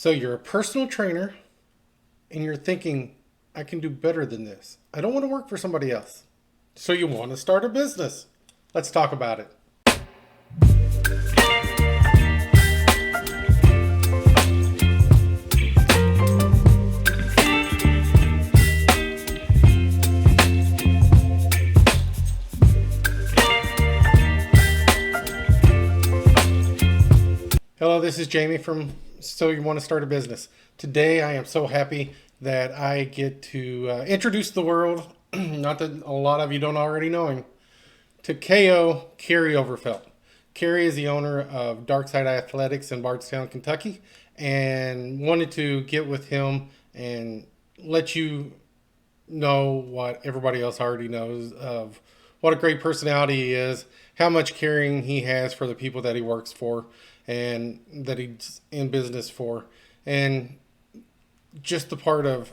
So you're a personal trainer and you're thinking, I can do better than this. I don't want to work for somebody else. So you want to start a business. Let's talk about it. Hello, this is Jamie from So You Want to Start a Business. Today I am so happy that I get to introduce the world, not that a lot of you don't already know him, to KO, Kerry Overfelt. Kerry is the owner of Darkside Athletics in Bardstown, Kentucky, and wanted to get with him and let you know what everybody else already knows of what a great personality he is, how much caring he has for the people that he works for and that he's in business for, and just the part of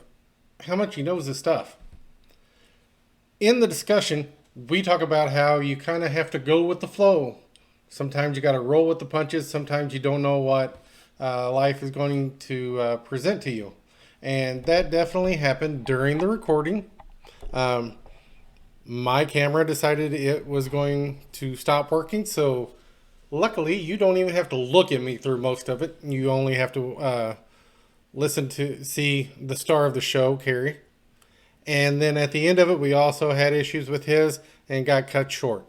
how much he knows his stuff. In the discussion, we talk about how you kind of have to go with the flow. Sometimes you got to roll with the punches. Sometimes you don't know what life is going to present to you. And that definitely happened during the recording. My camera decided it was going to stop working, so luckily you don't even have to look at me through most of it. You only have to listen to see the star of the show, Kerry. And then at the end of it, we also had issues with his and got cut short.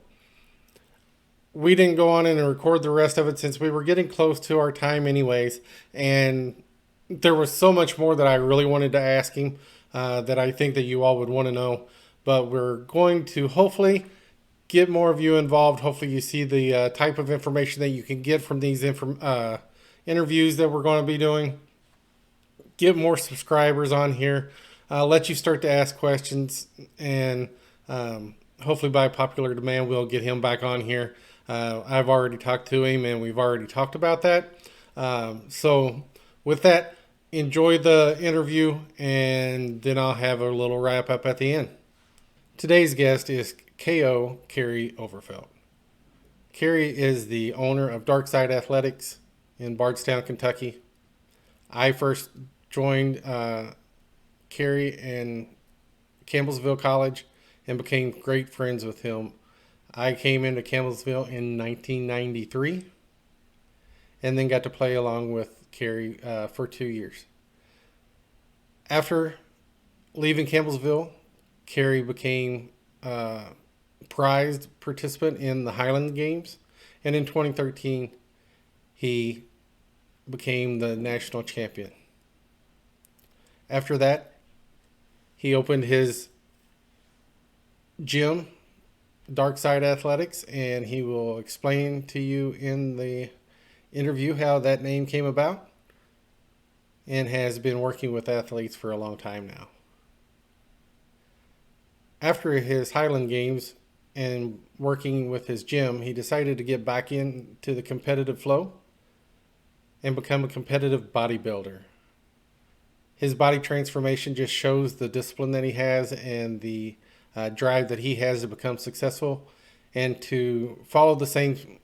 We didn't go on in and record the rest of it since we were getting close to our time anyways. And there was so much more that I really wanted to ask him that I think that you all would want to know. But we're going to hopefully get more of you involved. Hopefully you see the type of information that you can get from these interviews that we're going to be doing. Get more subscribers on here. Let you start to ask questions. And hopefully by popular demand, we'll get him back on here. I've already talked to him and we've already talked about that. So with that, enjoy the interview and then I'll have a little wrap up at the end. Today's guest is KO, Kerry Overfelt. Kerry is the owner of Darkside Athletics in Bardstown, Kentucky. I first joined Kerry in Campbellsville College and became great friends with him. I came into Campbellsville in 1993 and then got to play along with Kerry for 2 years. After leaving Campbellsville, Kerry became prized participant in the Highland Games, and in 2013 he became the national champion. After that, he opened his gym, Darkside Athletics, and he will explain to you in the interview how that name came about, and has been working with athletes for a long time now. After his Highland Games and working with his gym, he decided to get back into the competitive flow and become a competitive bodybuilder. His body transformation just shows the discipline that he has and the drive that he has to become successful and to follow the same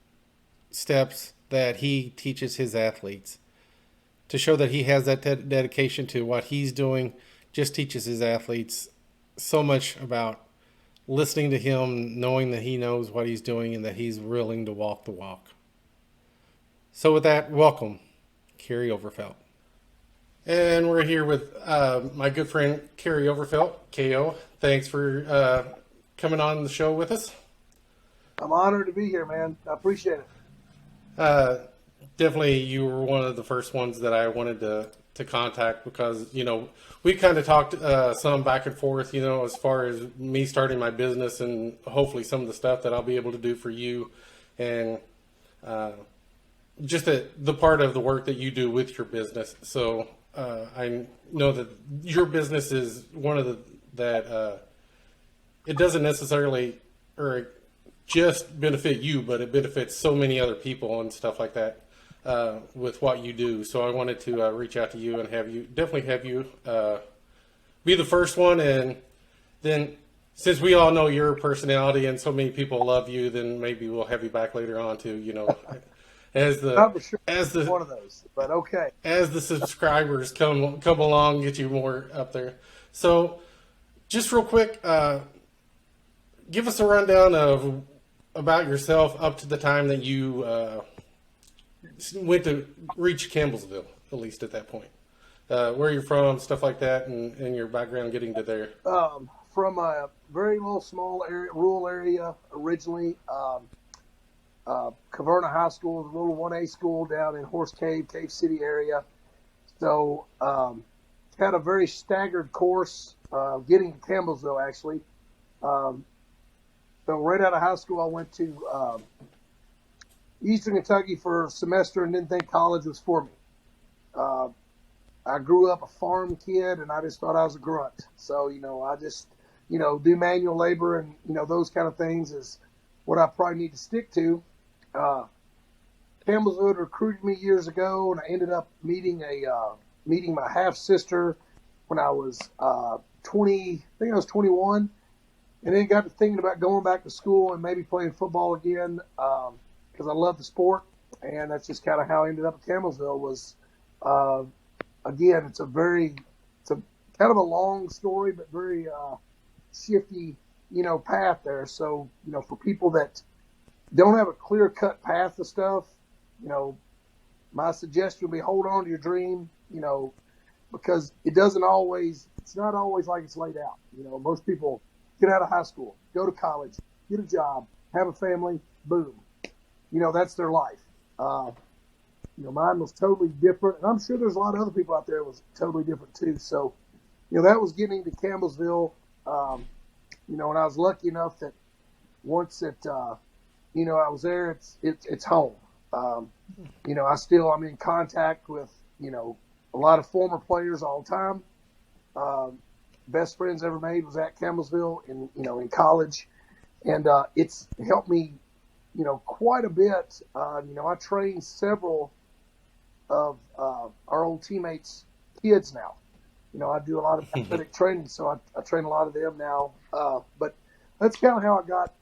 steps that he teaches his athletes. To show that he has that dedication to what he's doing, just teaches his athletes so much about listening to him, knowing that he knows what he's doing and that he's willing to walk the walk. So with that, welcome, Kerry Overfelt. And we're here with my good friend, Kerry Overfelt, KO. Thanks for coming on the show with us. I'm honored to be here, man. I appreciate it. Definitely, you were one of the first ones that I wanted to contact because, we kind of talked some back and forth, as far as me starting my business and hopefully some of the stuff that I'll be able to do for you and just the part of the work that you do with your business. So I know that your business is one of that it doesn't necessarily or just benefit you, but it benefits so many other people and stuff like that. With what you do. So I wanted to reach out to you and have you be the first one. And then since we all know your personality and so many people love you, then maybe we'll have you back later on too, as the Not for sure as the one of those, but okay. as the subscribers come along, get you more up there. So, just real quick, give us a rundown of about yourself up to the time that you went to reach Campbellsville, at least at that point. Where you're from, stuff like that, and your background getting to there. From a very little small area, rural area originally. Caverna High School is a little 1A school down in Horse Cave, Cave City area. So had a very staggered course getting to Campbellsville, actually. So right out of high school, I went to Eastern Kentucky for a semester and didn't think college was for me. I grew up a farm kid, and I just thought I was a grunt. So, I just, do manual labor and, those kind of things is what I probably need to stick to. Campbellsville recruited me years ago, and I ended up meeting my half sister when I was 20. I think I was 21, and then got to thinking about going back to school and maybe playing football again because I love the sport, and that's just kind of how I ended up at Campbellsville. Was again, it's a kind of a long story, but very shifty, path there. So, for people that don't have a clear-cut path to stuff, my suggestion would be hold on to your dream, because it's not always like it's laid out. Most people get out of high school, go to college, get a job, have a family, boom. That's their life. Mine was totally different, and I'm sure there's a lot of other people out there that was totally different too. So, that was getting to Campbellsville, and I was lucky enough that once I was there, it's home. I'm in contact with, a lot of former players all the time. Best friends ever made was at Campbellsville in college. And, it's helped me, quite a bit. I train several of, our old teammates' kids now. I do a lot of athletic training, so I train a lot of them now. But that's kind of how I got,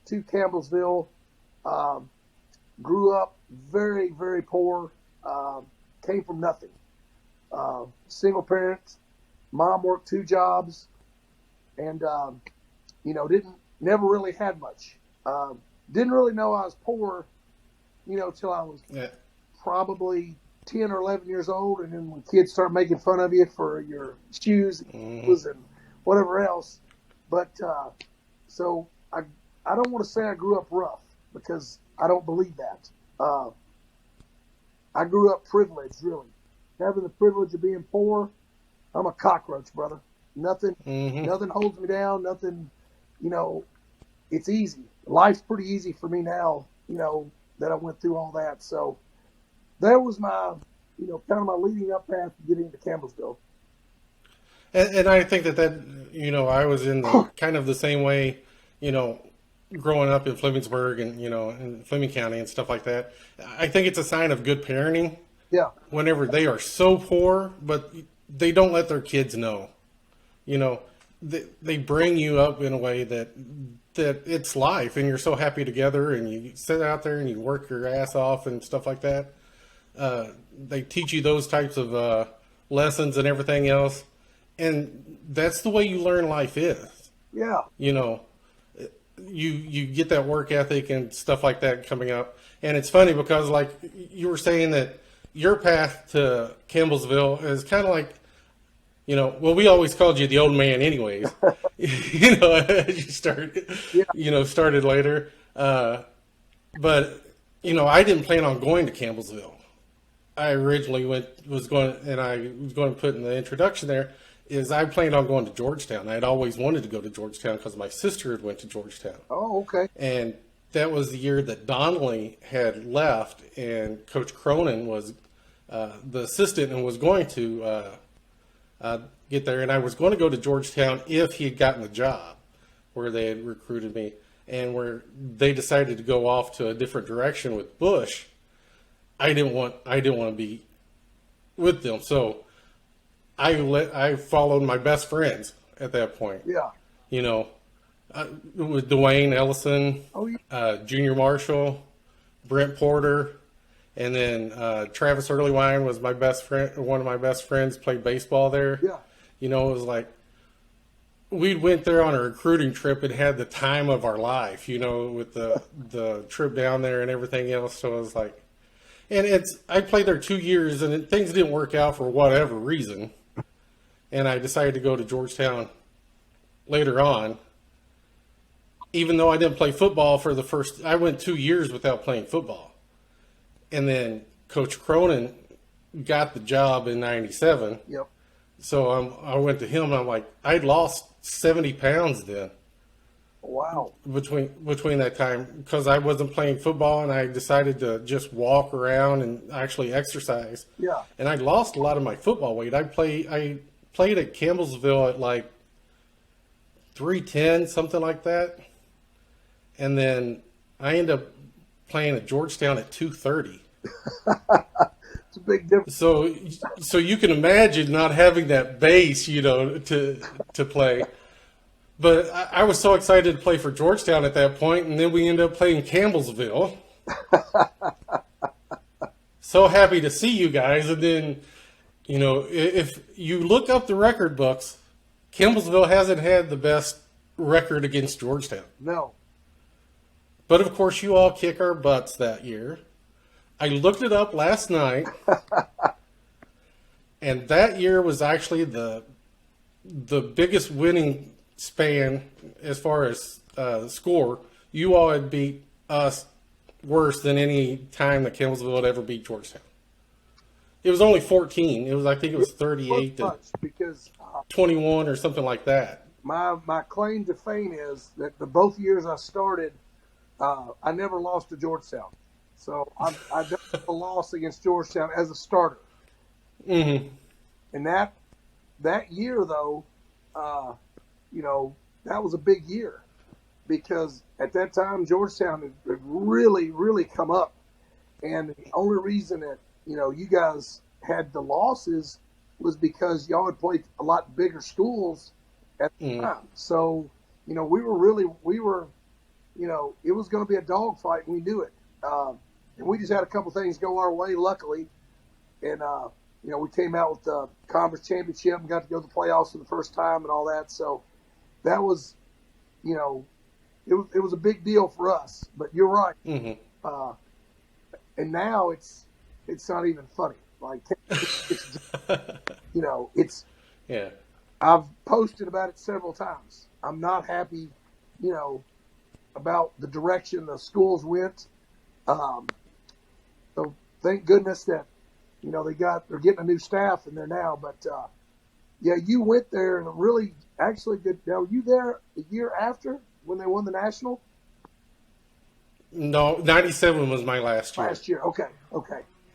to Campbellsville. Grew up very, very poor. Came from nothing. Single parent. Mom worked 2 jobs, and never really had much. Didn't really know I was poor, till I was probably 10 or 11 years old, and then when kids start making fun of you for your shoes and whatever else. But so I don't want to say I grew up rough, because I don't believe that. I grew up privileged, really. Having the privilege of being poor, I'm a cockroach, brother. Nothing holds me down. Nothing, it's easy. Life's pretty easy for me now, that I went through all that. So that was my, kind of my leading up path to getting to Campbellsville. And I think that I was in kind of the same way, growing up in Flemingsburg and, in Fleming County and stuff like that. I think it's a sign of good parenting. Yeah. Whenever they are so poor, but they don't let their kids know. They bring you up in a way that it's life, and you're so happy together, and you sit out there and you work your ass off and stuff like that. They teach you those types of lessons and everything else, and that's the way you learn life is. Yeah. You get that work ethic and stuff like that coming up, and it's funny because, like you were saying, that your path to Campbellsville is kind of like, we always called you the old man anyways, as you started later. But, I didn't plan on going to Campbellsville. I originally was going to put in the introduction there, is I planned on going to Georgetown. I had always wanted to go to Georgetown because my sister had went to Georgetown. Oh, okay. And that was the year that Donnelly had left, and Coach Cronin was the assistant and was going to get there. And I was going to go to Georgetown if he had gotten the job where they had recruited me, and where they decided to go off to a different direction with Bush. I didn't want to be with them, so I followed my best friends at that point. Yeah. With Dwayne Ellison, oh, yeah. Junior Marshall, Brent Porter, And then Travis Earlywine was my best friend. One of my best friends played baseball there. Yeah. You know, it was like we went there on a recruiting trip and had the time of our life. You know, with the trip down there and everything else. So it was like, and I played there 2 years and things didn't work out for whatever reason, and I decided to go to Georgetown later on. Even though I didn't play football for the first, I went 2 years without playing football. And then Coach Cronin got the job in '97. Yep. So I went to him and I'm like, I'd lost 70 pounds then Wow. between that time because I wasn't playing football and I decided to just walk around and actually exercise. Yeah. And I lost a lot of my football weight. I played at Campbellsville at like 310, something like that. And then I ended up playing at Georgetown at 230. It's a big difference. So you can imagine not having that base, you know, to play. But I was so excited to play for Georgetown at that point, and then we ended up playing Campbellsville. So happy to see you guys. And then, you know, if you look up the record books, Campbellsville hasn't had the best record against Georgetown. No. But of course, you all kick our butts that year. I looked it up last night, and that year was actually the biggest winning span as far as score. You all had beat us worse than any time that Campbellsville had ever beat Georgetown. It was only 14. I think it was 38 to because 21 or something like that. my claim to fame is that the both years I started, I never lost to Georgetown. So I don't have a loss against Georgetown as a starter. Mm-hmm. And that year, though, you know, that was a big year because at that time Georgetown had really, really come up. And the only reason that, you know, you guys had the losses was because y'all had played a lot bigger schools at the time. So, you know, we were, you know, it was going to be a dogfight, and we knew it. And we just had a couple things go our way, luckily. And, you know, we came out with the conference championship and got to go to the playoffs for the first time and all that. So that was, you know, it was a big deal for us. But you're right. Mm-hmm. And now it's not even funny. Like, it's you know, yeah. I've posted about it several times. I'm not happy, you know, about the direction the schools went. So thank goodness that, you know, they're getting a new staff in there now. But yeah, you went there and really actually good. Now, were you there the year after when they won the national? No, 97 was my last year. Last year, okay.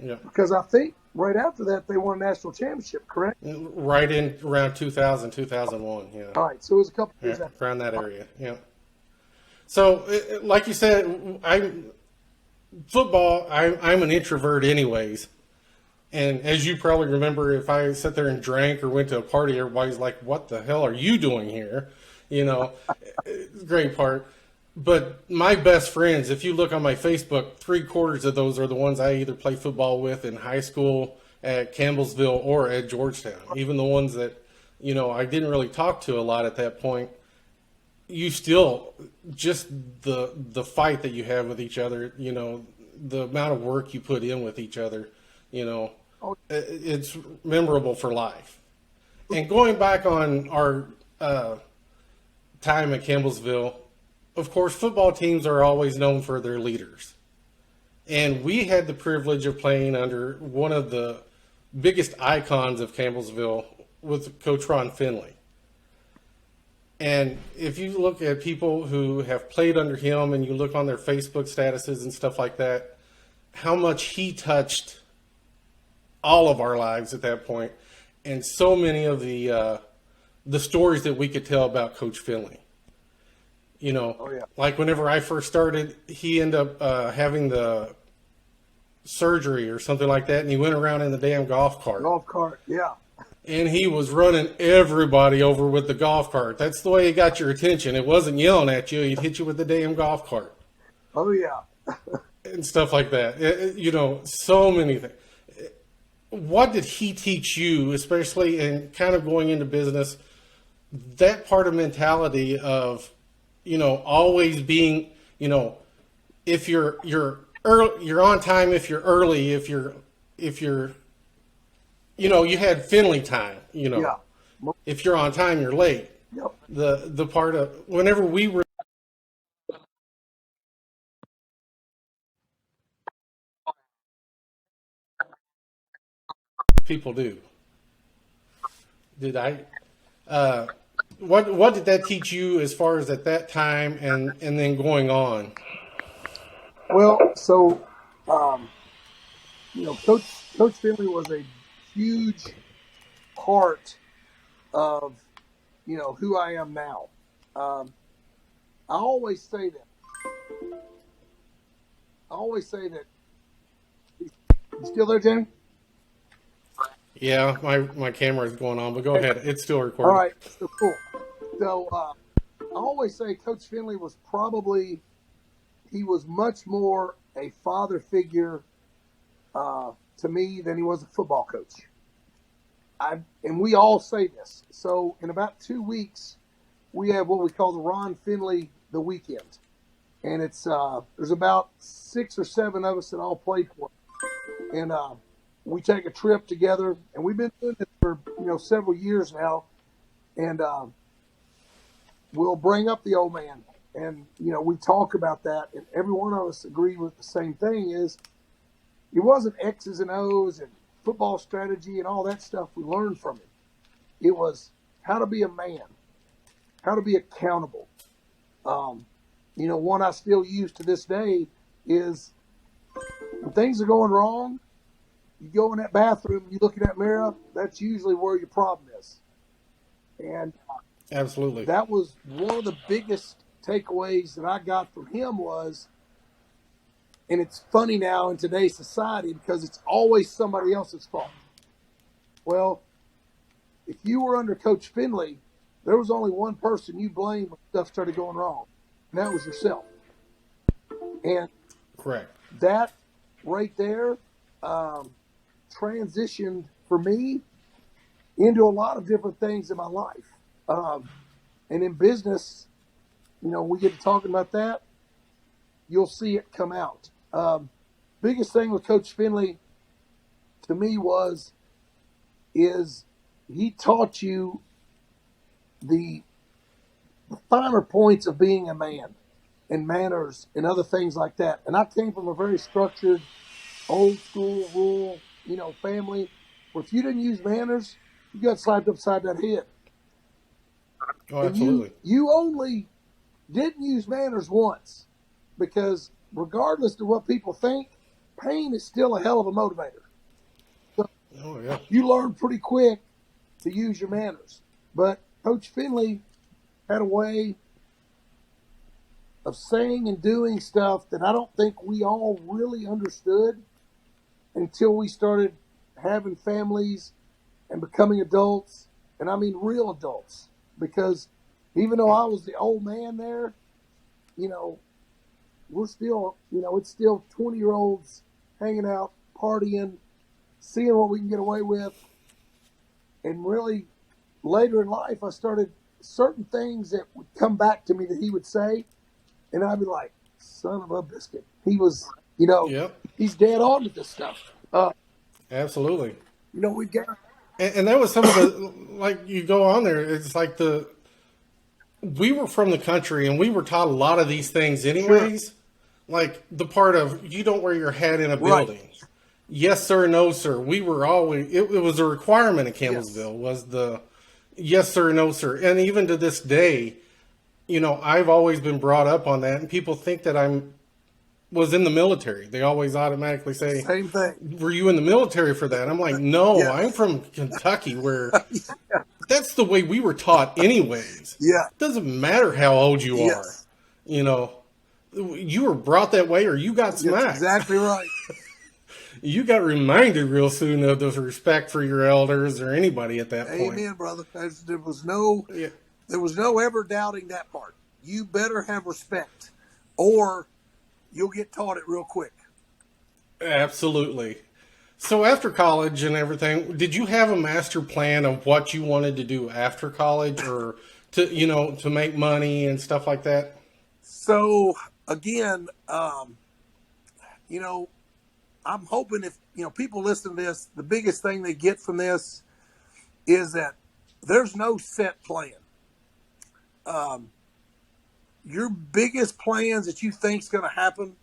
Yeah. Because I think right after that they won a national championship, correct? Right in around 2000, 2001, yeah. All right, so it was a couple years after. Around that area, yeah. So, like you said, I'm an introvert anyways. And as you probably remember, if I sat there and drank or went to a party, everybody's like, what the hell are you doing here? You know, great part. But my best friends, if you look on my Facebook, 3/4 of those are the ones I either play football with in high school, at Campbellsville, or at Georgetown. Even the ones that, you know, I didn't really talk to a lot at that point. You still, just the fight that you have with each other, you know, the amount of work you put in with each other, you know, it's memorable for life. And going back on our time at Campbellsville, of course, football teams are always known for their leaders. And we had the privilege of playing under one of the biggest icons of Campbellsville with Coach Ron Finley. And if you look at people who have played under him and you look on their Facebook statuses and stuff like that, how much he touched all of our lives at that point, and so many of the stories that we could tell about Coach Finley. You know, like whenever I first started, he ended up having the surgery or something like that, and he went around in the damn golf cart. Golf cart, yeah. And he was running everybody over with the golf cart. That's the way he got your attention. It wasn't yelling at you. He'd hit you with the damn golf cart. Oh, yeah. and stuff like that. You know, so many things. What did he teach you, especially in kind of going into business, that part of mentality of, you know, always being, you know, if you're early, you're on time. If you're early, if you're, you know, you had Finley time. You know, Yeah. if you're on time, you're late. Yep. The part of whenever we were people do. Did I? What did that teach you as far as at that time and then going on? Well, so um, you know, Coach Finley was a huge part of who I am now. Um, I always say that. I always say that. You still there, Jamie? Yeah, my camera is going on, but go ahead. It's still All recording. right, so cool. So I always say Coach Finley was he was much more a father figure to me than he was a football coach. And we all say this. So in about 2 weeks, we have what we call the Ron Finley the weekend, and it's there's about 6 or 7 of us that all play for it. And we take a trip together, and we've been doing it for several years now, and we'll bring up the old man, and we talk about that, and every one of us agree with the same thing: is it wasn't X's and O's and football strategy and all that stuff we learned from him. It was how to be a man, how to be accountable. One I still use to this day is when things are going wrong, you go in that bathroom, you look in that mirror, that's usually where your problem is. And Absolutely. that was one of the biggest takeaways that I got from him was, and it's funny now in today's society because it's always somebody else's fault. Well, if you were under Coach Finley, there was only one person you blamed when stuff started going wrong, and that was yourself. And Correct. that right there transitioned for me into a lot of different things in my life. And in business, we get to talking about that, you'll see it come out. Biggest thing with Coach Finley to me is he taught you the finer points of being a man and manners and other things like that. And I came from a very structured, old school, rural, family where if you didn't use manners, you got slapped upside that head. Oh, And absolutely. you only didn't use manners once because regardless of what people think, pain is still a hell of a motivator. So Oh, yeah. you learn pretty quick to use your manners. But Coach Finley had a way of saying and doing stuff that I don't think we all really understood until we started having families and becoming adults, and I mean real adults. Because even though I was the old man there, we're still, it's still 20-year-olds hanging out, partying, seeing what we can get away with. And really, later in life, I started certain things that would come back to me that he would say, and I'd be like, son of a biscuit. He was, Yep. he's dead on with this stuff. Absolutely. We got And that was some of the, like, you go on there, it's like we were from the country and we were taught a lot of these things anyways. Sure. Like the part of you don't wear your hat in a building. Right. Yes, sir, no, sir. We were always, it was a requirement at Campbellsville was the yes, sir, no, sir. And even to this day, I've always been brought up on that, and people think that was in the military. They always automatically say, same thing. Were you in the military for that? I'm like, no, yes. I'm from Kentucky where yeah. That's the way we were taught anyways. Yeah. It doesn't matter how old you yes. are. You were brought that way or you got smacked. That's exactly right. You got reminded real soon of the respect for your elders or anybody at that point. Amen, brother. There was no ever doubting that part. You better have respect or you'll get taught it real quick. Absolutely. So after college and everything, did you have a master plan of what you wanted to do after college, or to make money and stuff like that? So again, you know, I'm hoping if people listen to this, the biggest thing they get from this is that there's no set plan. Um, your biggest plans that you think is going to happen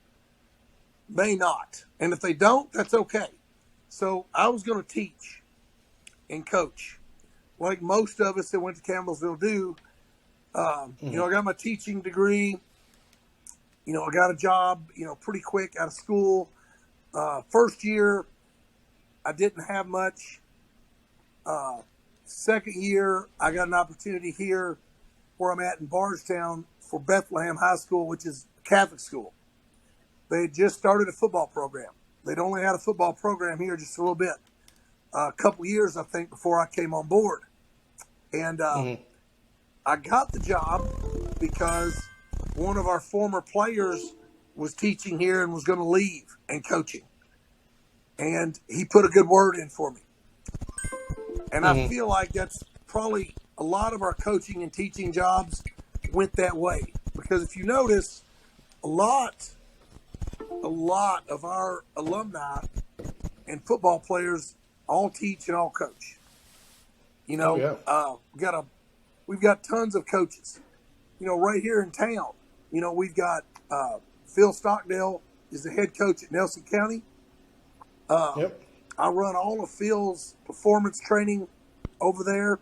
may not, and if they don't, that's okay. So I was going to teach and coach, like most of us that went to Campbellsville do. I got my teaching degree. I got a job, pretty quick out of school. First year, I didn't have much. Second year, I got an opportunity here where I'm at in Bardstown for Bethlehem High School, which is a Catholic school. They had just started a football program. They'd only had a football program here just a little bit, a couple years, I think, before I came on board. And I got the job because one of our former players was teaching here and was going to leave and coaching. And he put a good word in for me. And I feel like that's probably a lot of our coaching and teaching jobs went that way. Because if you notice, a lot of our alumni and football players all teach and all coach. We've got tons of coaches. Right here in town, we've got Phil Stockdale is the head coach at Nelson County. Yep. I run all of Phil's performance training over there,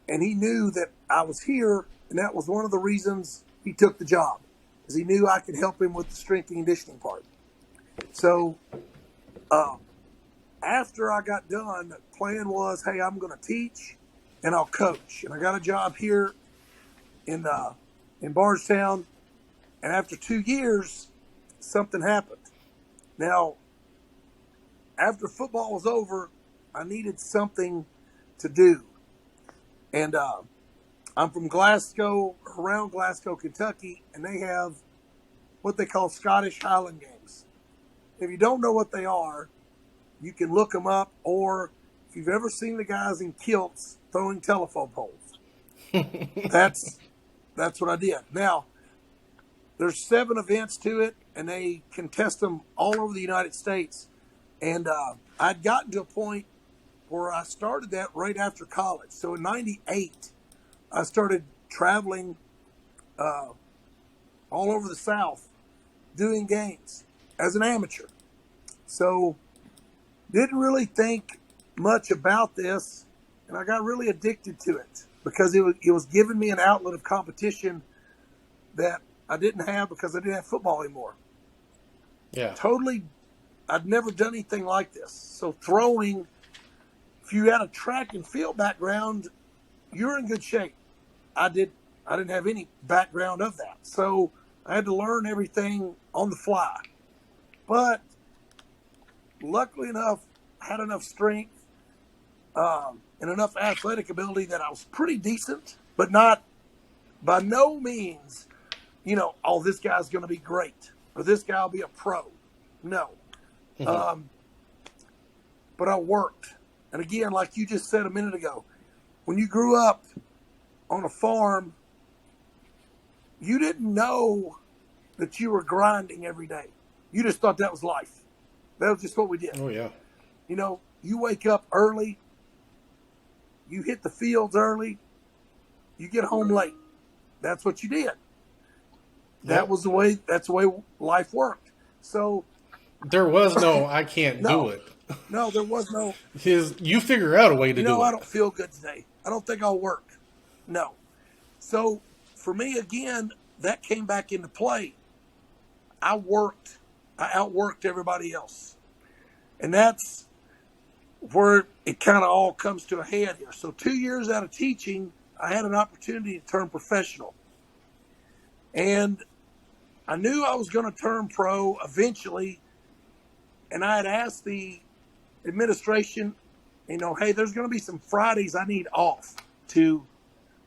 and he knew that I was here, and that was one of the reasons he took the job, because he knew I could help him with the strength and conditioning part. So after I got done, the plan was, hey, I'm going to teach and I'll coach. And I got a job here in Bardstown, and after 2 years, something happened. Now, after football was over, I needed something to do. And I'm from Glasgow, around Glasgow, Kentucky, and they have what they call Scottish Highland Games. If you don't know what they are, you can look them up, or if you've ever seen the guys in kilts throwing telephone poles, that's what I did. Now, there's 7 events to it, and they contest them all over the United States. And I'd gotten to a point where I started that right after college. So in '98, I started traveling all over the South doing games as an amateur. So didn't really think much about this, and I got really addicted to it because it was giving me an outlet of competition that I didn't have because I didn't have football anymore. Yeah. Totally, I'd never done anything like this. So throwing, if you had a track and field background, you're in good shape. I didn't have any background of that. So I had to learn everything on the fly. But luckily enough, I had enough strength and enough athletic ability that I was pretty decent, but not by no means, oh, this guy's going to be great or this guy will be a pro. No. But I worked. And again, like you just said a minute ago, when you grew up on a farm, you didn't know that you were grinding every day. You just thought that was life. That was just what we did. Oh, yeah. You wake up early, you hit the fields early, you get home late. That's what you did. That's the way life worked. So there was no, I can't do it. No, there was no. You figure out a way to do it. I don't feel good today. I don't think I'll work. No. So for me, again, that came back into play. I outworked everybody else. And that's where it kind of all comes to a head here. So 2 years out of teaching, I had an opportunity to turn professional. And I knew I was going to turn pro eventually. And I had asked the administration, hey, there's going to be some Fridays I need off to.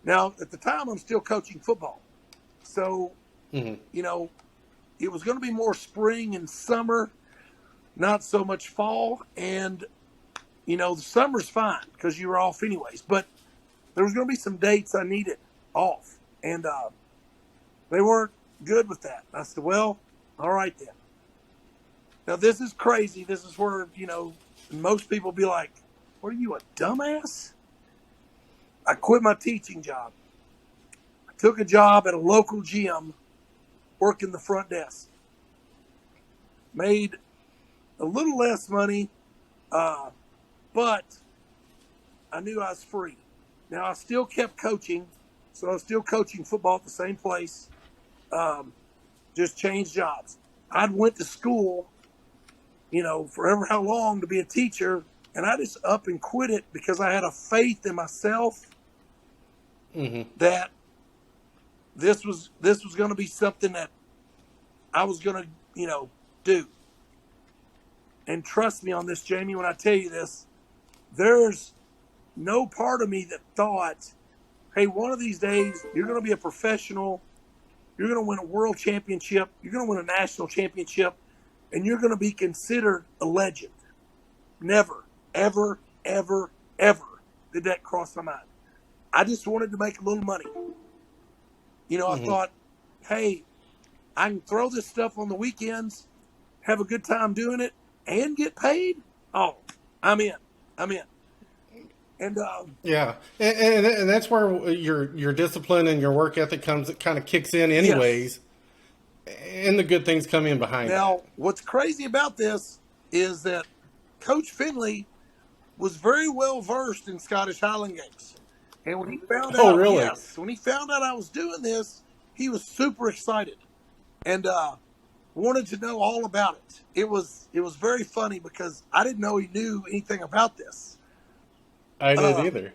Now, at the time, I'm still coaching football. So, it was going to be more spring and summer. not so much fall. And, the summer's fine because you were off anyways. But there was going to be some dates I needed off. And they weren't good with that. I said, well, all right then. Now, this is crazy. This is where, most people be like, what are you, a dumbass? I quit my teaching job. I took a job at a local gym working the front desk. Made a little less money, but I knew I was free. Now, I still kept coaching, so I was still coaching football at the same place, just changed jobs. I'd went to school, forever how long to be a teacher, and I just up and quit it because I had a faith in myself that this was going to be something that I was going to, do. And trust me on this, Jamie, when I tell you this, there's no part of me that thought, hey, one of these days you're going to be a professional, you're going to win a world championship, you're going to win a national championship, and you're going to be considered a legend. Never, ever, ever, ever did that cross my mind. I just wanted to make a little money. I thought, hey, I can throw this stuff on the weekends, have a good time doing it, and get paid. Oh, I'm in. And yeah, and that's where your discipline and your work ethic kind of kicks in, anyways. Yes. And the good things come in behind. Now, what's crazy about this is that Coach Finley was very well versed in Scottish Highland Games, and when he found out, when he found out I was doing this, he was super excited and wanted to know all about it. It was very funny because I didn't know he knew anything about this. I didn't either.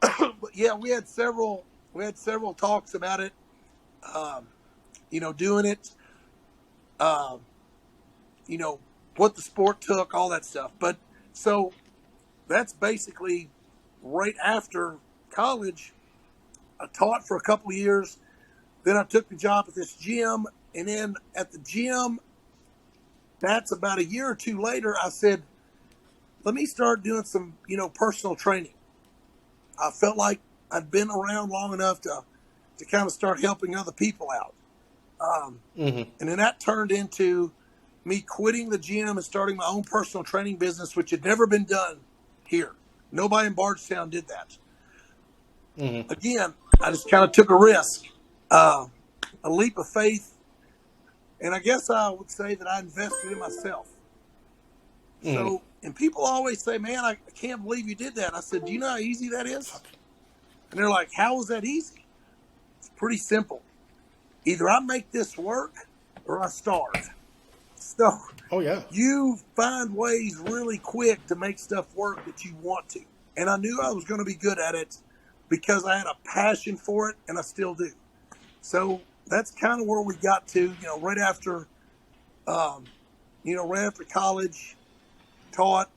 But yeah, we had several talks about it. Doing it. What the sport took, all that stuff. But so that's basically right after college. I taught for a couple of years. Then I took the job at this gym, and then at the gym, that's about a year or two later, I said, let me start doing some, personal training. I felt like I'd been around long enough to kind of start helping other people out. And then that turned into me quitting the gym and starting my own personal training business, which had never been done here. Nobody in Bardstown did that. Again, I just kind of took a risk, a leap of faith. And I guess I would say that I invested in myself. So, and people always say, man, I can't believe you did that. I said, do you know how easy that is? And they're like, how is that easy? It's pretty simple. Either I make this work or I starve. So you find ways really quick to make stuff work that you want to. And I knew I was going to be good at it because I had a passion for it, and I still do. So that's kind of where we got to, right after college, taught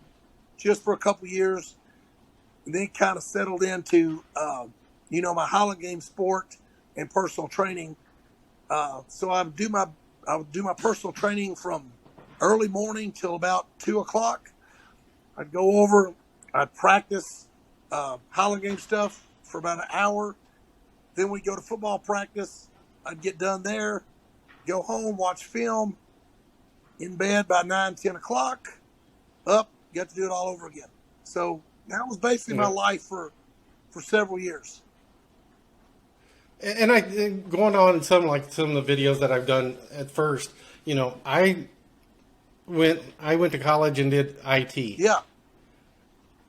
just for a couple of years, and then kind of settled into, my Highland Games sport and personal training. So I would do my personal training from early morning till about 2:00. I'd go over, I'd practice Highland Games stuff for about an hour. Then we'd go to football practice. I'd get done there, go home, watch film, in bed by 9, 10 o'clock, up, got to do it all over again. So that was basically my life for several years. And I going on some of the videos that I've done at first, I went to college and did IT. Yeah.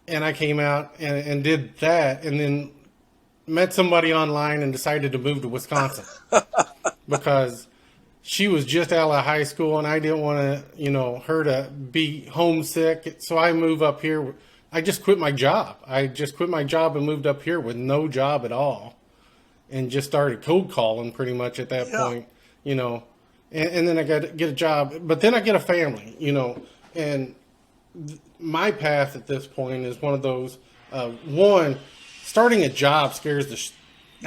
And I came out and did that, and then met somebody online and decided to move to Wisconsin because she was just out of high school, and I didn't want to, her to be homesick. So I moved up here. I just quit my job. And moved up here with no job at all, and just started cold calling pretty much at that point, and then I got to get a job, but then I get a family, and my path at this point is one of those, one, starting a job scares the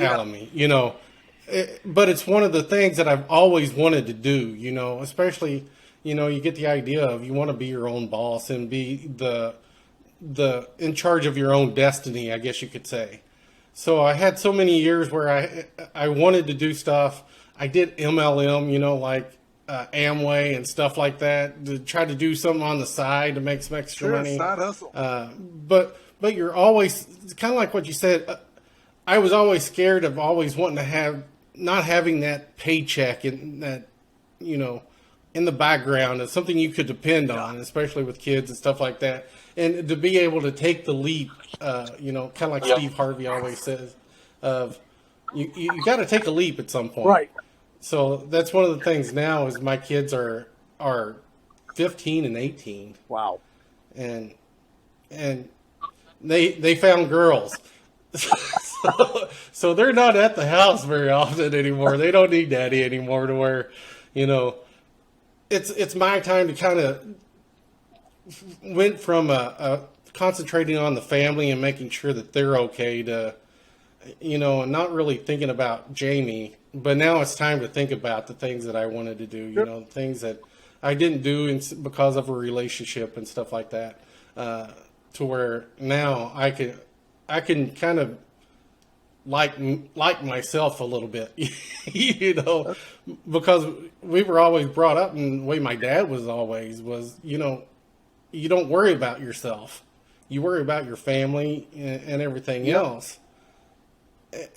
out of me, but it's one of the things that I've always wanted to do, especially, you get the idea of you want to be your own boss and be the in charge of your own destiny, I guess you could say. So I had so many years where I wanted to do stuff. I did MLM, like Amway and stuff like that, to try to do something on the side to make some extra money. Side hustle. But you're always kind of like what you said. I was always scared of always wanting to have not having that paycheck and that in the background as something you could depend on, especially with kids and stuff like that. And to be able to take the leap, kind of like Steve Harvey always says, of you got to take a leap at some point. Right. So that's one of the things now is my kids are 15 and 18. Wow. And they found girls. So they're not at the house very often anymore. They don't need daddy anymore to where, it's my time to kind of went from concentrating on the family and making sure that they're okay to, and not really thinking about Jamie, but now it's time to think about the things that I wanted to do, things that I didn't do because of a relationship and stuff like that, to where now I can kind of like myself a little bit, because we were always brought up, and the way my dad was always was, you don't worry about yourself. You worry about your family and everything else.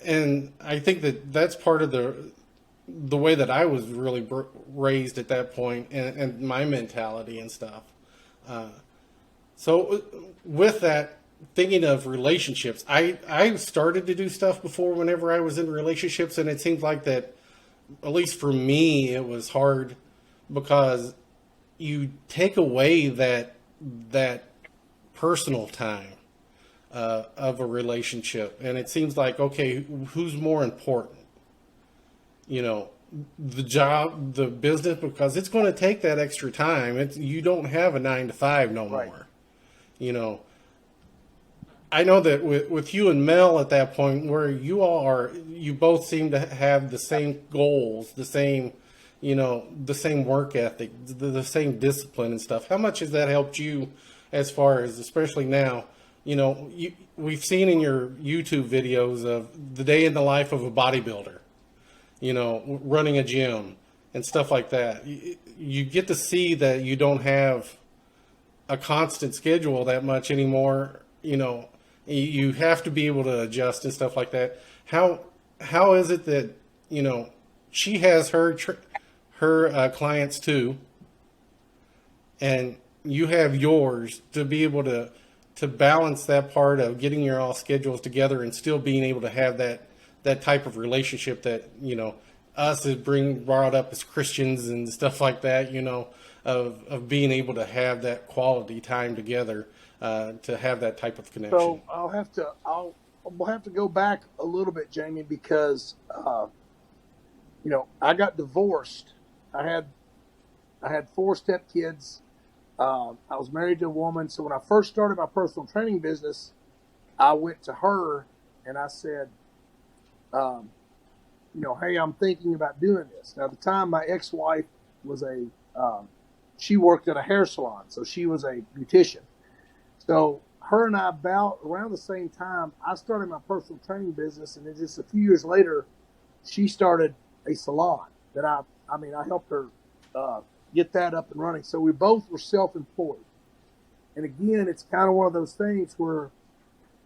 And I think that's part of the way that I was really raised at that point, and my mentality and stuff. So with that, thinking of relationships, I started to do stuff before whenever I was in relationships, and it seems like that, at least for me, it was hard because you take away that personal time of a relationship, and it seems like, okay, who's more important? The job, the business, because it's going to take that extra time. You don't have a 9 to 5 no more. I know that with you and Mel at that point, where you both seem to have the same goals, the same work ethic, the same discipline and stuff. How much has that helped you as far as, especially now, we've seen in your YouTube videos of the day in the life of a bodybuilder, running a gym and stuff like that. You get to see that you don't have a constant schedule that much anymore. You have to be able to adjust and stuff like that. How is it that, she has her clients too, and you have yours, to be able to balance that part of getting your all schedules together and still being able to have that type of relationship that, us as brought up as Christians and stuff like that, of being able to have that quality time together, to have that type of connection. So I'll have to go back a little bit, Jamie, because I got divorced. I had 4 stepkids. I was married to a woman. So when I first started my personal training business, I went to her and I said, hey, I'm thinking about doing this. Now, at the time, my ex-wife was she worked at a hair salon, so she was a beautician. So her and I, about around the same time, I started my personal training business, and then just a few years later, she started a salon that I helped her get that up and running. So we both were self-employed. And again, it's kind of one of those things where,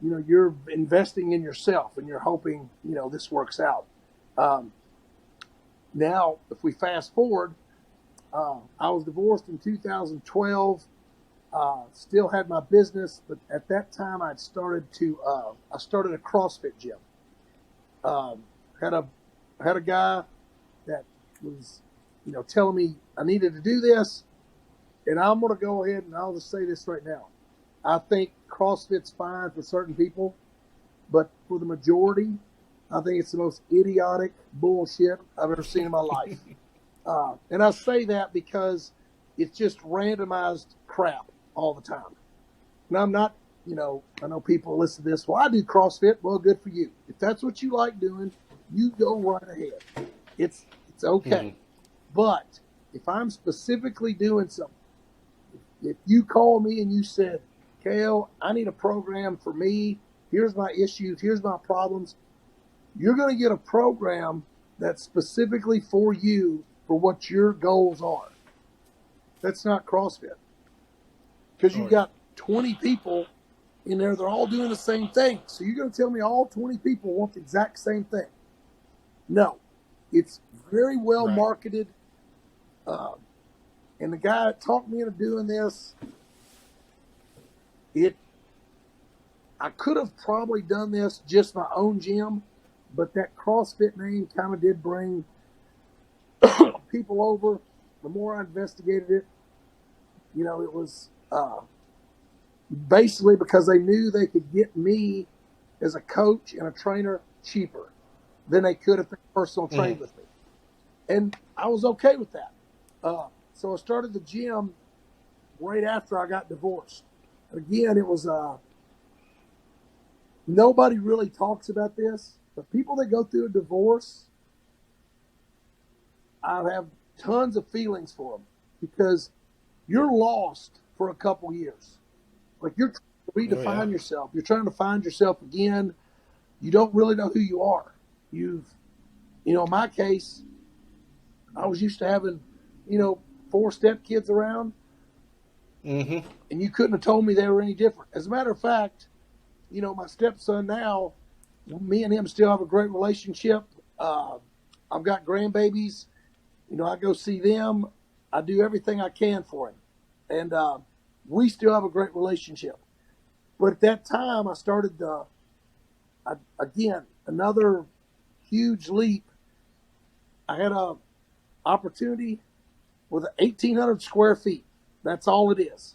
you're investing in yourself and you're hoping, this works out. Now, if we fast forward, I was divorced in 2012. Still had my business, but at that time I started a CrossFit gym. Had a guy that was, telling me I needed to do this, and I'm going to go ahead and I'll just say this right now. I think CrossFit's fine for certain people, but for the majority, I think it's the most idiotic bullshit I've ever seen in my life. And I say that because it's just randomized crap all the time. And I'm not, I know people listen to this. Well, I do CrossFit. Well, good for you. If that's what you like doing, you go right ahead. It's okay. Mm-hmm. But if I'm specifically doing something, if you call me and you said, Kale, I need a program for me, here's my issues, here's my problems, you're going to get a program that's specifically for you for what your goals are. That's not CrossFit. Because you've got 20 people in there, they're all doing the same thing. So you're going to tell me all 20 people want the exact same thing? No. It's very well marketed. And the guy that talked me into doing this, I could have probably done this just my own gym, but that CrossFit name kind of did bring people over. The more I investigated it, it was basically because they knew they could get me as a coach and a trainer cheaper than they could if they personal trained with me. And I was okay with that. So I started the gym right after I got divorced. Again, it was nobody really talks about this, but people that go through a divorce, I have tons of feelings for them because you're lost for a couple years. Like you're trying to redefine yourself. You're trying to find yourself again. You don't really know who you are. In my case, I was used to having, 4 stepkids around. And you couldn't have told me they were any different. As a matter of fact, my stepson now, me and him still have a great relationship. I've got grandbabies. I go see them. I do everything I can for him. And we still have a great relationship. But at that time, I started, again, another huge leap. I had a opportunity with 1,800 square feet. That's all it is.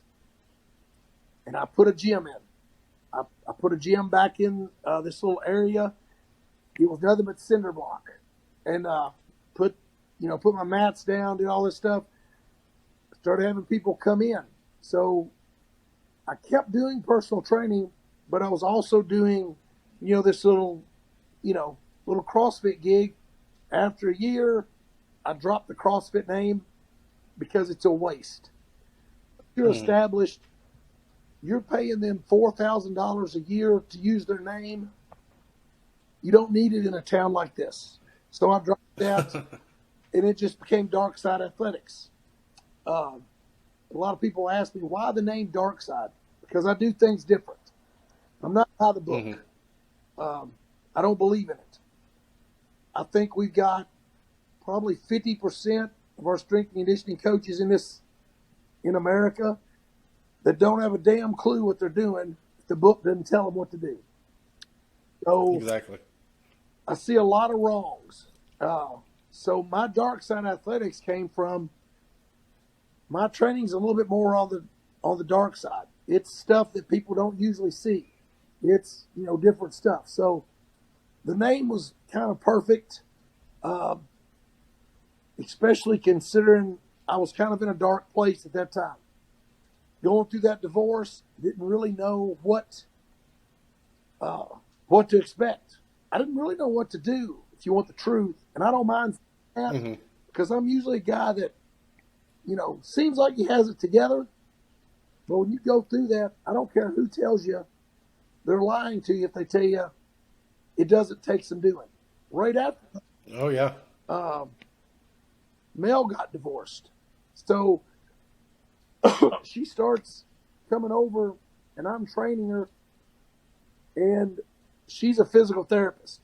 And I put a gym in. I put a gym back in this little area. It was nothing but cinder block. And put my mats down, did all this stuff. Started having people come in. So I kept doing personal training, but I was also doing, this little CrossFit gig. After a year, I dropped the CrossFit name because it's a waste. You're established. You're paying them $4,000 a year to use their name. You don't need it in a town like this. So I dropped that, and it just became Darkside Athletics. A lot of people ask me, why the name Darkside? Because I do things different. I'm not by the book. I don't believe in it. I think we've got probably 50% of our strength and conditioning coaches in America that don't have a damn clue what they're doing if the book doesn't tell them what to do. So exactly. I see a lot of wrongs. So my Darkside Athletics came from my training's a little bit more on the dark side. It's stuff that people don't usually see. It's different stuff. So the name was kind of perfect, especially considering I was kind of in a dark place at that time. Going through that divorce, didn't really know what to expect. I didn't really know what to do, if you want the truth. And I don't mind that because I'm usually a guy that, seems like he has it together. But when you go through that, I don't care who tells you they're lying to you if they tell you it doesn't take some doing. Right after. Oh, yeah. Mel got divorced. So she starts coming over and I'm training her, and she's a physical therapist.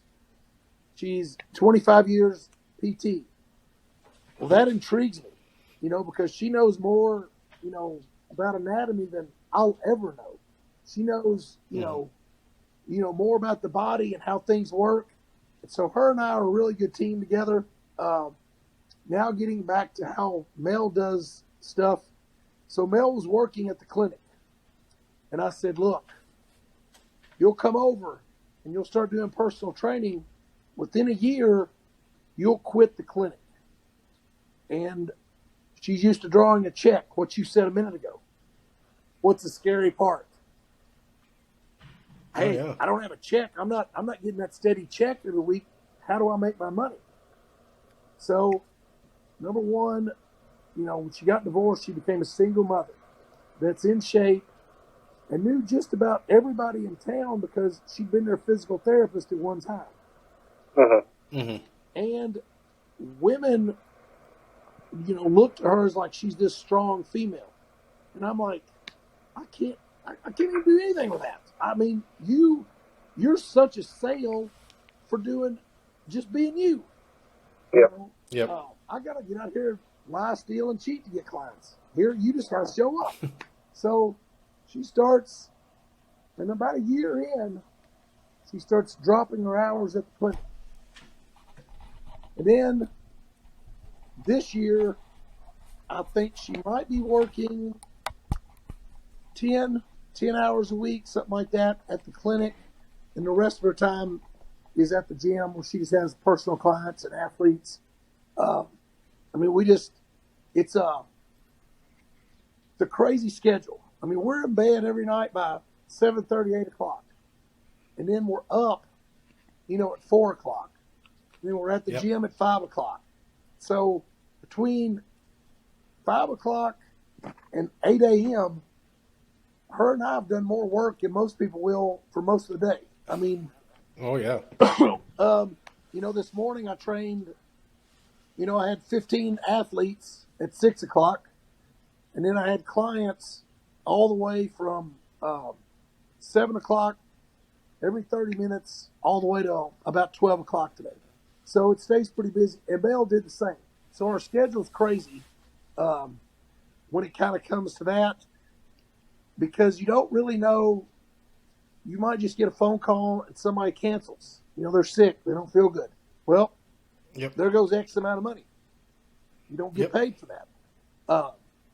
She's 25 years PT. Well, that intrigues me, because she knows more, about anatomy than I'll ever know. She knows, more about the body and how things work. And so her and I are a really good team together. Now getting back to how Mel does stuff. So Mel was working at the clinic. And I said, look, you'll come over and you'll start doing personal training. Within a year, you'll quit the clinic. And she's used to drawing a check, what you said a minute ago. What's the scary part? Hey, I don't have a check. I'm not getting that steady check every week. How do I make my money? So, number one, when she got divorced, she became a single mother that's in shape and knew just about everybody in town because she'd been their physical therapist at one time. Mm-hmm. And women, looked at her as like she's this strong female. And I'm like, I can't even do anything with that. I mean, you're such a sale for just being you. Yep. I got to get out here, lie, steal, and cheat to get clients. Here, you just got to show up. So she starts, and about a year in, she starts dropping her hours at the clinic. And then this year, I think she might be working 10 hours a week, something like that, at the clinic. And the rest of her time is at the gym where she just has personal clients and athletes. It's a crazy schedule. I mean, we're in bed every night by 7:30, 8 o'clock. And then we're up, at 4 o'clock. And then we're at the gym at 5 o'clock. So between 5 o'clock and 8 a.m., her and I have done more work than most people will for most of the day. I mean, oh yeah. This morning I trained, I had 15 athletes at 6 o'clock, and then I had clients all the way from 7 o'clock every 30 minutes all the way to about 12 o'clock today. So it stays pretty busy. And Belle did the same. So our schedule's crazy when it kind of comes to that, because you don't really know. You might just get a phone call and somebody cancels. They're sick. They don't feel good. Well, there goes X amount of money. You don't get paid for that.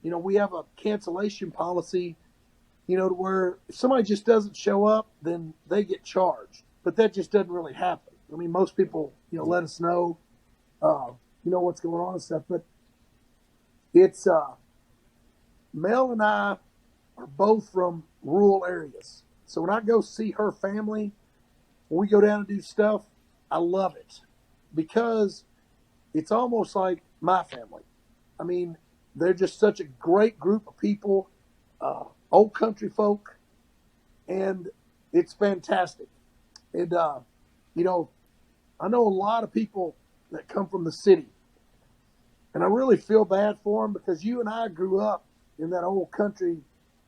We have a cancellation policy, to where if somebody just doesn't show up, then they get charged. But that just doesn't really happen. I mean, most people, let us know, what's going on and stuff. But it's Mel and I are both from rural areas. So when I go see her family, when we go down and do stuff, I love it because it's almost like my family. I mean, they're just such a great group of people, old country folk, and it's fantastic. And, I know a lot of people that come from the city, and I really feel bad for them because you and I grew up in that old country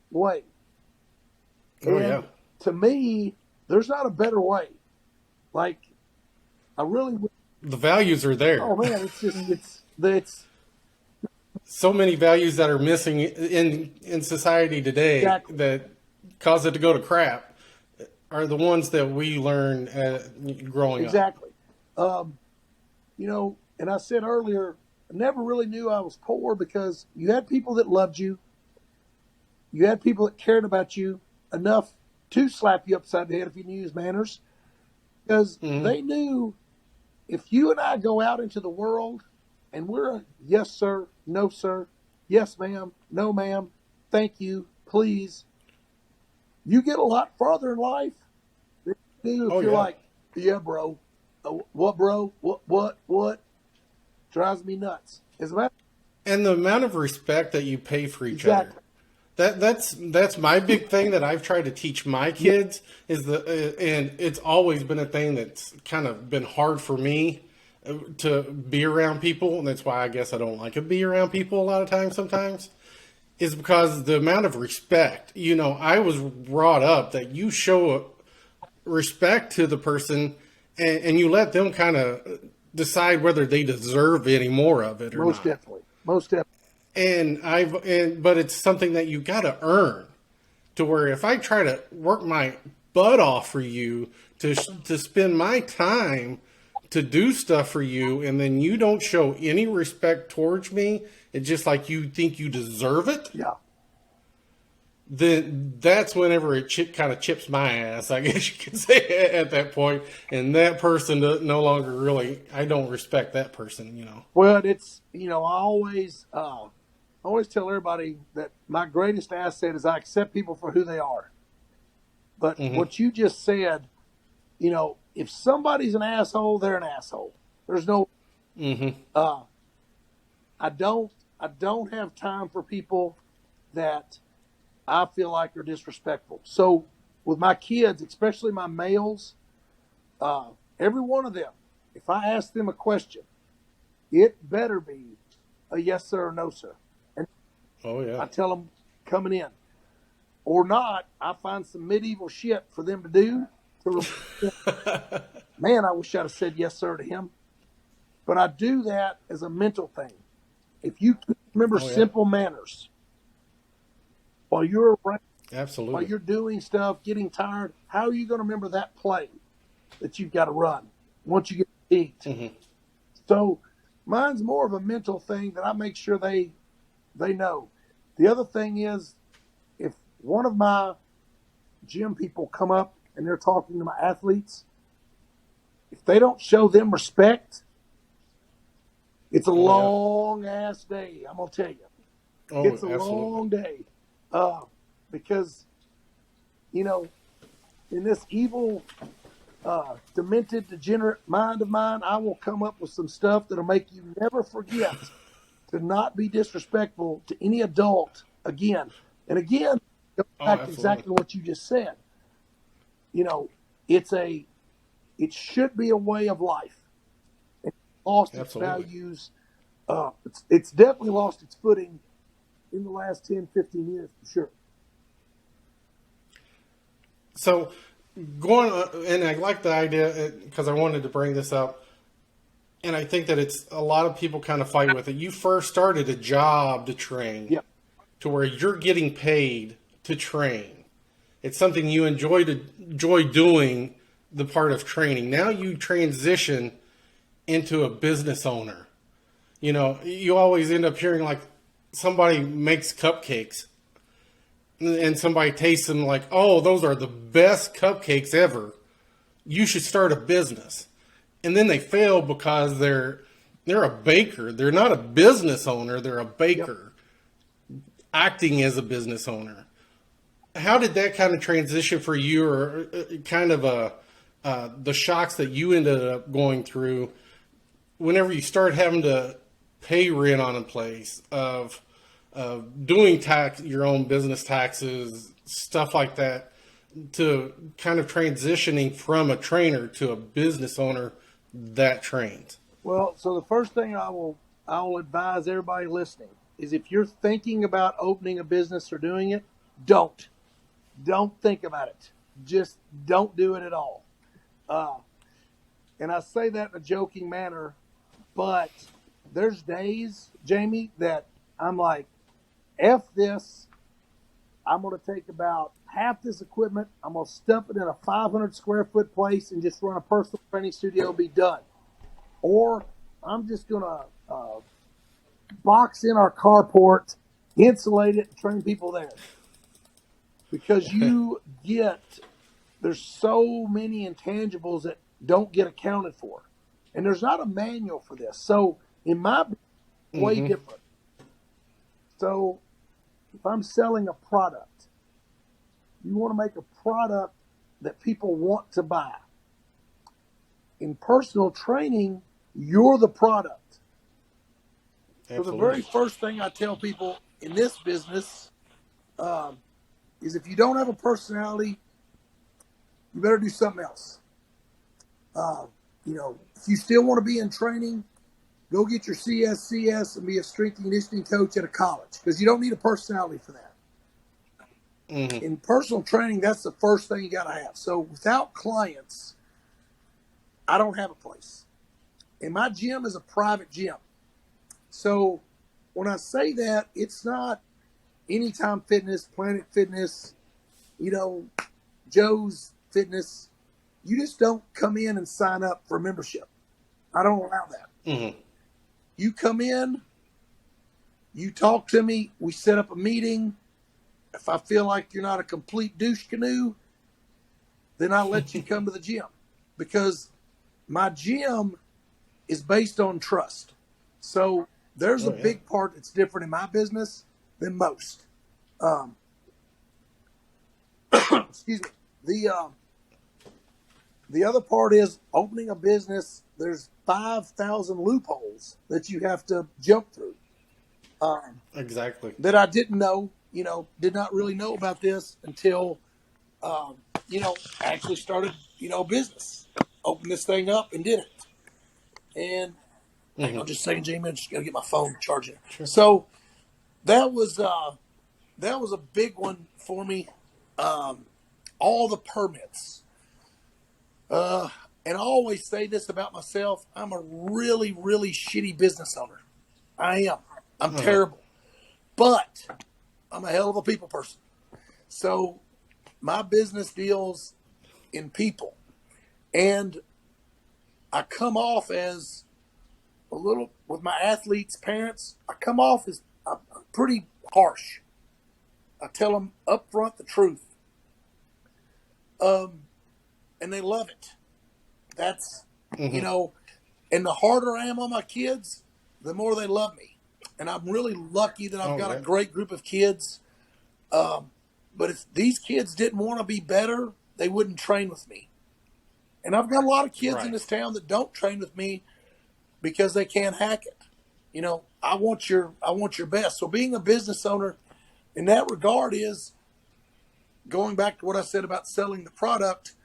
way. Oh, and yeah. To me, there's not a better way. Like, I really would. The values are there. Oh man, it's so many values that are missing in society today Exactly. that cause it to go to crap are the ones that we learn growing up. exactly. And I said earlier, I never really knew I was poor because you had people that loved you. You had people that cared about you enough to slap you upside the head if you didn't use manners, because they knew if you and I go out into the world and we're a yes sir, no sir, yes ma'am, no ma'am, thank you, please, you get a lot farther in life than you do if you're like, yeah bro, what bro, what, drives me nuts. As a matter And the amount of respect that you pay for each Exactly. other. That's my big thing that I've tried to teach my kids is and it's always been a thing that's kind of been hard for me to be around people, and that's why I guess I don't like to be around people a lot of times sometimes, is because the amount of respect. I was brought up that you show respect to the person and you let them kind of decide whether they deserve any more of it or most not. Most definitely. But it's something that you got to earn, to where if I try to work my butt off for you to spend my time to do stuff for you, and then you don't show any respect towards me, it's just like you think you deserve it. Yeah. Then that's whenever it kind of chips my ass, I guess you could say, at that point. And that person no longer really, I don't respect that person, Well, it's, I always tell everybody that my greatest asset is I accept people for who they are. But what you just said, if somebody's an asshole, they're an asshole. There's no, I I don't have time for people that I feel like are disrespectful. So with my kids, especially my males, every one of them, if I ask them a question, it better be a yes sir or no sir. And Oh yeah. I tell them coming in. Or not, I find some medieval shit for them to do. Man, I wish I'd have said yes sir to him. But I do that as a mental thing. If you remember Oh yeah. simple manners while you're around, while Absolutely. you're doing stuff, getting tired, how are you going to remember that play that you've got to run once you get to eat? Mm-hmm. So mine's more of a mental thing that I make sure they know. The other thing is, if one of my gym people come up and they're talking to my athletes, if they don't show them respect, it's a Oh yeah. long ass day. I'm gonna tell you, Oh, it's a absolutely. long day, because you know, in this evil, demented, degenerate mind of mine, I will come up with some stuff that'll make you never forget to not be disrespectful to any adult again. And again, go Oh, back to absolutely. exactly what you just said. You know, it should be a way of life. It's lost its Absolutely. values. It's definitely lost its footing in the last 10, 15 years for sure. So, going and I like the idea because I wanted to bring this up, and I think that it's a lot of people kind of fight with it. You first started a job to train, Yep. to where you're getting paid to train. It's something you enjoy doing, the part of training. Now you transition into a business owner. You know, you always end up hearing like somebody makes cupcakes and somebody tastes them like, oh, those are the best cupcakes ever. You should start a business. And then they fail because they're a baker. They're not a business owner, they're a Yep. baker acting as a business owner. How did that kind of transition for you, or kind of the shocks that you ended up going through whenever you start having to pay rent on a place, of doing your own business taxes, stuff like that, to kind of transitioning from a trainer to a business owner that trains? Well, so the first thing I will advise everybody listening is, if you're thinking about opening a business or doing it, don't. Don't think about it. Just don't do it at all. Uh, and I say that in a joking manner, but there's days, Jamie, that I'm like, F this. I'm going to take about half this equipment. I'm going to stuff it in a 500 square foot place and just run a personal training studio and be done. Or I'm just going to box in our carport, insulate it, and train people there. Because there's so many intangibles that don't get accounted for. And there's not a manual for this. So in my way Mm-hmm. different. So if I'm selling a product, you want to make a product that people want to buy. In personal training, you're the product. So the very Absolutely. first thing I tell people in this business, is, if you don't have a personality, you better do something else. Uh, if you still want to be in training, go get your CSCS and be a strength and conditioning coach at a college, because you don't need a personality for that. Mm-hmm. In personal training, that's the first thing you got to have. So without clients, I don't have a place. And my gym is a private gym. So when I say that, it's not Anytime Fitness, Planet Fitness, Joe's Fitness. You just don't come in and sign up for membership. I don't allow that. Mm-hmm. You come in, you talk to me, we set up a meeting. If I feel like you're not a complete douche canoe, then I'll let you come to the gym, because my gym is based on trust. So there's a Oh yeah. big part that's different in my business than most. Um, excuse me. The other part is, opening a business. There's 5,000 loopholes that you have to jump through. Exactly. that I didn't know, did not really know about this until, actually started, business, opened this thing up and did it. And hang Hmm. on just a second, Jamie. I just got to get my phone charging. Sure. So that was a big one for me. All the permits. And I always say this about myself. I'm a really, really shitty business owner. I am. I'm Uh-huh. terrible. But I'm a hell of a people person. So my business deals in people. And I come off as a little, with my athletes' parents, I come off as I'm pretty harsh. I tell them up front the truth. And they love it. That's, Hmm. and the harder I am on my kids, the more they love me. And I'm really lucky that I've Oh, got a yeah. great group of kids. But if these kids didn't want to be better, they wouldn't train with me. And I've got a lot of kids in Right. this town that don't train with me because they can't hack it. I want your best. So being a business owner in that regard is going back to what I said about selling the product.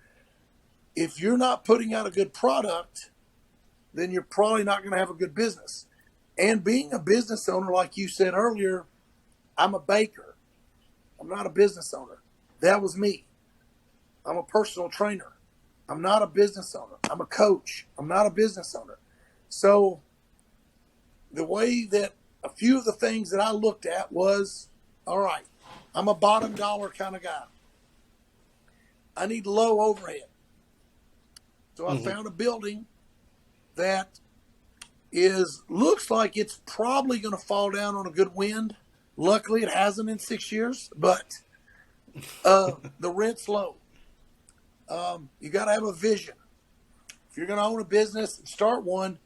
If you're not putting out a good product, then you're probably not going to have a good business. And being a business owner, like you said earlier, I'm a baker. I'm not a business owner. That was me. I'm a personal trainer. I'm not a business owner. I'm a coach. I'm not a business owner. So the way that a few of the things that I looked at was, all right, I'm a bottom dollar kind of guy. I need low overhead. So I Hmm. found a building that looks like it's probably going to fall down on a good wind. Luckily, it hasn't in 6 years, but the rent's low. You got to have a vision. If you're going to own a business and start one,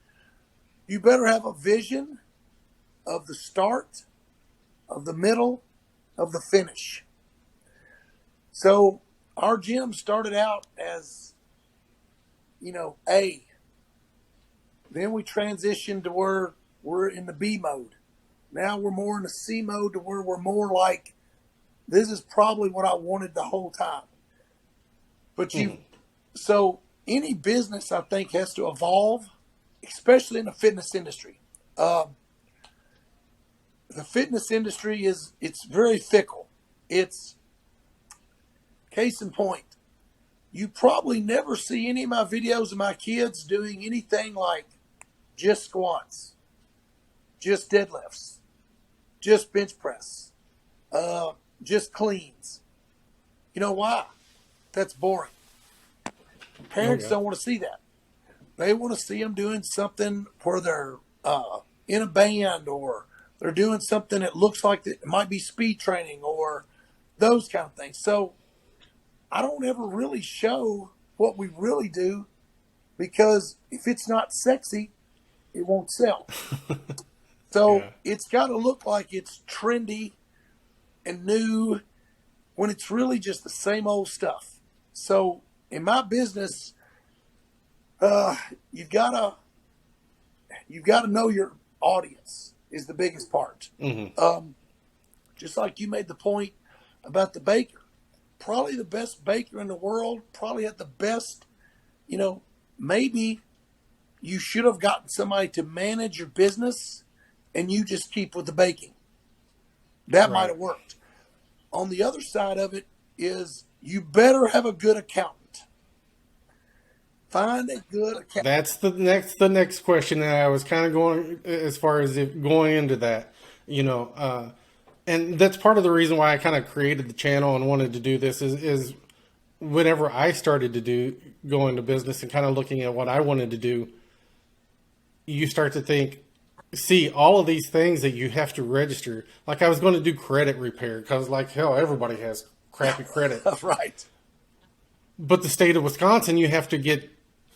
you better have a vision of the start, of the middle, of the finish. So our gym started out as, A. Then we transitioned to where we're in the B mode. Now we're more in the C mode to where we're more like, this is probably what I wanted the whole time. But Hmm. so any business I think has to evolve, especially in the fitness industry. Um, the fitness industry it's very fickle. It's case in point. You probably never see any of my videos of my kids doing anything like just squats, just deadlifts, just bench press, just cleans. You know why? That's boring. Oh, Parents yeah. don't want to see that. They want to see them doing something where they're in a band, or they're doing something that looks like it might be speed training or those kind of things. So I don't ever really show what we really do, because if it's not sexy, it won't sell. So Yeah. it's got to look like it's trendy and new when it's really just the same old stuff. So in my business, uh, you've got to know your audience is the biggest part. Hmm. Um, just like you made the point about the baker, probably the best baker in the world, probably at the best. Maybe you should have gotten somebody to manage your business, and you just keep with the baking. That might Right. have worked. On the other side of it is, you better have a good accountant. Find a good accountant. That's the next question that I was kind of going as far as if going into that, you know, and that's part of the reason why I kind of created the channel and wanted to do this is whenever I started to go into business and kind of looking at what I wanted to do, you start to see all of these things that you have to register. Like I was going to do credit repair because like hell, everybody has crappy credit. Right. But the state of Wisconsin, you have to get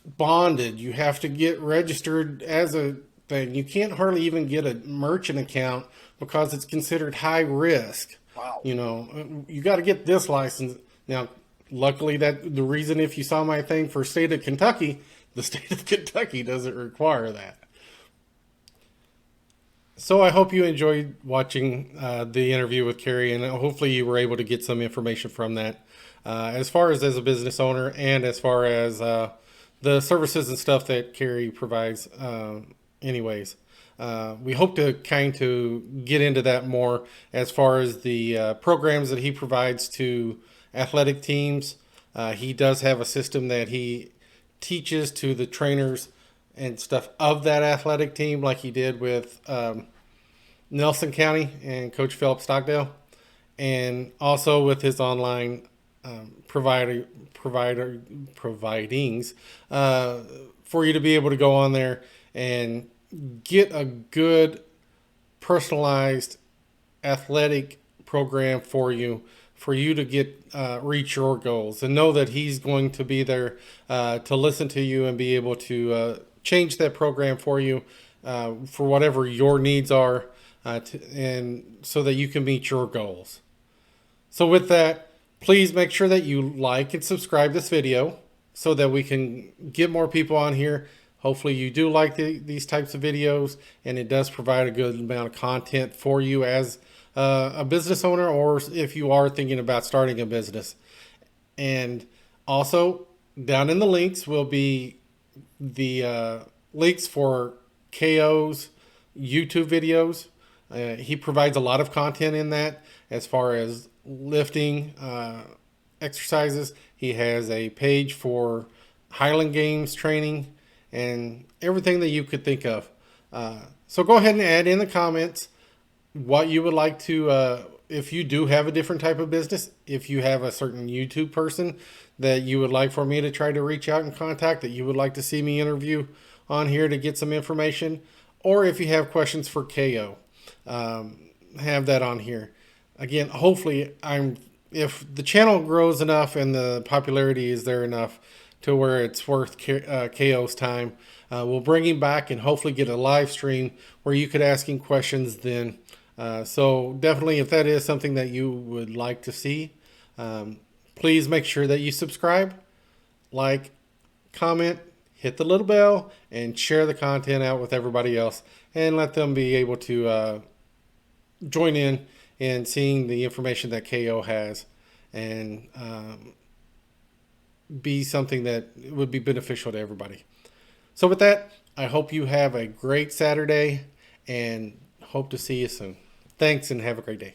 bonded. You have to get registered as a thing. You can't hardly even get a merchant account because it's considered high risk. Wow. You know, you got to get this license. Now, luckily, that the reason if you saw my thing for state of Kentucky, the state of Kentucky doesn't require that. So I hope you enjoyed watching the interview with Kerry, and hopefully you were able to get some information from that. As far as a business owner, and as far as the services and stuff that Kerry provides, anyways. We hope to kind of get into that more as far as the programs that he provides to athletic teams. He does have a system that he teaches to the trainers and stuff of that athletic team, like he did with Nelson County and Coach Philip Stockdale, and also with his online providings for you to be able to go on there and get a good personalized athletic program for you to get reach your goals, and know that he's going to be there to listen to you and be able to change that program for you for whatever your needs are, and so that you can meet your goals. So with that, please make sure that you like and subscribe this video so that we can get more people on here. Hopefully you do like these types of videos, and it does provide a good amount of content for you as a business owner, or if you are thinking about starting a business. And also, down in the links will be the links for KO's YouTube videos. He provides a lot of content in that as far as lifting exercises. He has a page for Highland Games training and everything that you could think of. So go ahead and add in the comments what you would like to, if you do have a different type of business, if you have a certain YouTube person that you would like for me to try to reach out and contact, that you would like to see me interview on here to get some information, or if you have questions for KO, have that on here. Again, hopefully if the channel grows enough and the popularity is there enough to where it's worth KO's time, we'll bring him back and hopefully get a live stream where you could ask him questions then. So definitely, if that is something that you would like to see, please make sure that you subscribe, like, comment, hit the little bell, and share the content out with everybody else, and let them be able to join in seeing the information that KO has, and be something that would be beneficial to everybody. So with that, I hope you have a great Saturday, and hope to see you soon. Thanks, and have a great day.